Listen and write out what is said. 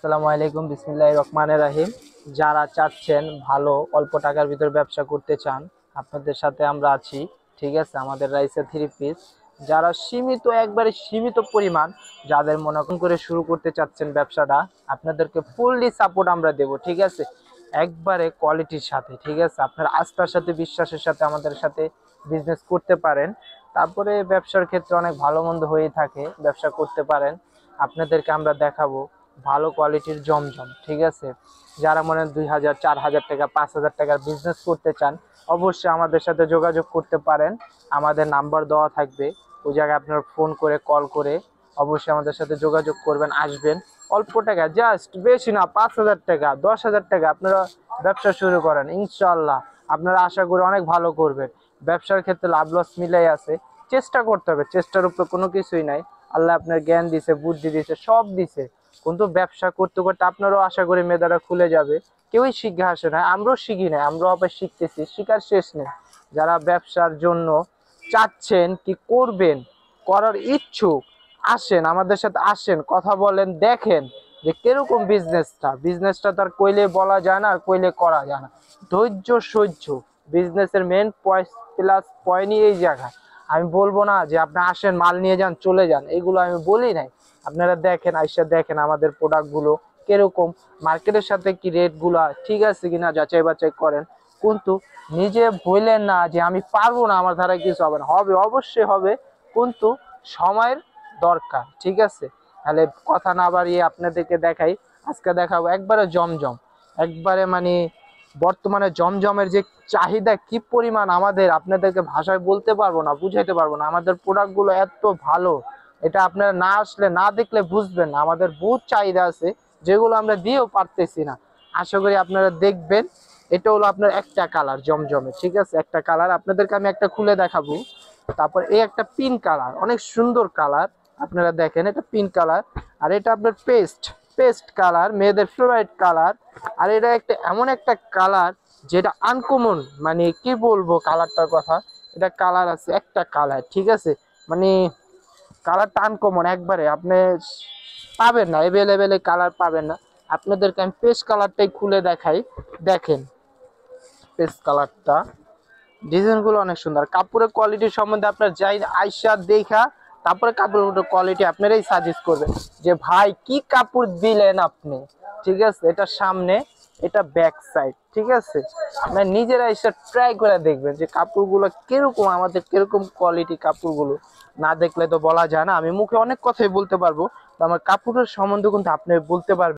আসসালামু আলাইকুম, বিসমিল্লাহির রহমানির রহিম। যারা চাচ্ছেন ভালো অল্প টাকার ভিতর ব্যবসা করতে চান, আপনাদের সাথে আমরা আছি। ঠিক আছে, আমাদের রাইসে 3 পিস। যারা একবারে সীমিত পরিমাণ, যাদের মনে করে শুরু করতে চাচ্ছেন ব্যবসাটা, আপনাদেরকে ফুললি সাপোর্ট আমরা দেব। ঠিক আছে, একবারে কোয়ালিটির সাথে। ঠিক আছে, আপনার আস্থার সাথে বিশ্বাসের সাথে আমাদের সাথে বিজনেস করতে পারেন। তারপরে ব্যবসার ক্ষেত্রে অনেক ভালো মন্দ হয়ে থাকে, ব্যবসা করতে পারেন। আপনাদেরকে আমরা দেখাবো ভালো কোয়ালিটির জমজম। ঠিক আছে, যারা মনে 2000 4000 টাকা 5000 টাকার বিজনেস করতে চান, অবশ্যই আমাদের সাথে যোগাযোগ করতে পারেন। আমাদের নাম্বার দেওয়া থাকবে, ওই জায়গায় আপনারা ফোন করে কল করে অবশ্যই আমাদের সাথে যোগাযোগ করবেন, আসবেন। অল্প টাকা, জাস্ট বেশি না, 5000 টাকা 10,000 টাকা আপনারা ব্যবসা শুরু করেন, ইনশাল্লাহ আপনারা আশা করি অনেক ভালো করবেন। ব্যবসার ক্ষেত্রে লাভ লস মিলাই আছে, চেষ্টা করতে হবে, চেষ্টার উপরে কোনো কিছুই নাই। আল্লাহ আপনার জ্ঞান দিছে, বুদ্ধি দিছে, সব দিছে, কিন্তু ব্যবসা করতে করতে আপনারও আশা করি মেধাটা খুলে যাবে। কেউই শিখে আসে না, আমরাও শিখি না, আমরাও আবার শিখতেছি, শিখার শেষ নেই। যারা ব্যবসার জন্য চাচ্ছেন, কি করবেন, করার ইচ্ছুক, আসেন আমাদের সাথে, আসেন, কথা বলেন, দেখেন যে কিরকম বিজনেসটা তার কইলে বলা যায় না, আর কইলে করা যায় না। ধৈর্য সহ্য বিজনেসের মেন প্লাস পয়েন্টই এই জায়গায়। আমি বলবো না যে আপনি আসেন মাল নিয়ে যান চলে যান, এগুলো আমি বলি নাই। আপনারা দেখেন, আইসা দেখেন আমাদের প্রোডাক্টগুলো কিরকম, মার্কেটের সাথে কি রেটগুলো ঠিক আছে কিনা যাচাই বাছাই করেন। কিন্তু নিজে বললেন না যে আমি পারবো না, আমার দ্বারা কিছু হবে না। হবে, অবশ্যই হবে, কিন্তু সময়ের দরকার। ঠিক আছে, তাহলে কথা না বাড়িয়ে আপনাদেরকে দেখাই। আজকে দেখাবো একবারে জমজম, একবারে মানে বর্তমানে জমজমের যে চাহিদা কি পরিমাণ আমাদের, আপনাদেরকে ভাষায় বলতে পারবো না, বুঝাইতে পারবো না। আমাদের প্রোডাক্টগুলো এত ভালো, এটা আপনারা না আসলে না দেখলে বুঝবেন না। আমাদের বহুত চাহিদা আছে যেগুলো আমরা দিয়েও পারতেছি না, আশা করি আপনারা দেখবেন। এটা হলো আপনার একটা কালার জমজমে। ঠিক আছে, একটা কালার আপনাদেরকে আমি একটা খুলে দেখাবো। তারপর এই একটা পিঙ্ক কালার, অনেক সুন্দর কালার, আপনারা দেখেন, এটা পিঙ্ক কালার। আর এটা আপনার পেস্ট কালার, মেয়েদের ফেভারিট কালার। আর এটা একটা এমন একটা কালার যেটা আনকমন, মানে কি বলবো কালারটার কথা। এটা কালার আছে একটা কালার, ঠিক আছে, মানে কালারটা আনকমন, একবারে আপনি পাবেন না, এভেলেবেলে কালার পাবেন না। আপনাদেরকে আমি পেস্ট কালারটাই খুলে দেখাই, দেখেন পেস্ট কালারটা, ডিজাইনগুলো অনেক সুন্দর। কাপড়ের কোয়ালিটি সম্বন্ধে আপনার যাই আইসা দেখা, তারপরে কাপড়ের কোয়ালিটি আপনারাই সাজেস্ট করবেন যে ভাই কি কাপড় দিলেন আপনি। ঠিক আছে, এটা সামনে, এটা ব্যাক সাইড। ঠিক আছে, আপনার নিজেরা এসে ট্রাই করে দেখবেন যে কাপড়গুলো কিরকম, আমাদের কিরকম কোয়ালিটি কাপড়গুলো। না দেখলে তো বলা যায় না। আমি মুখে অনেক কথাই বলতে পারবো, তো আমার কাপড়ের সম্বন্ধে কিন্তু আপনি বলতে পারবেন।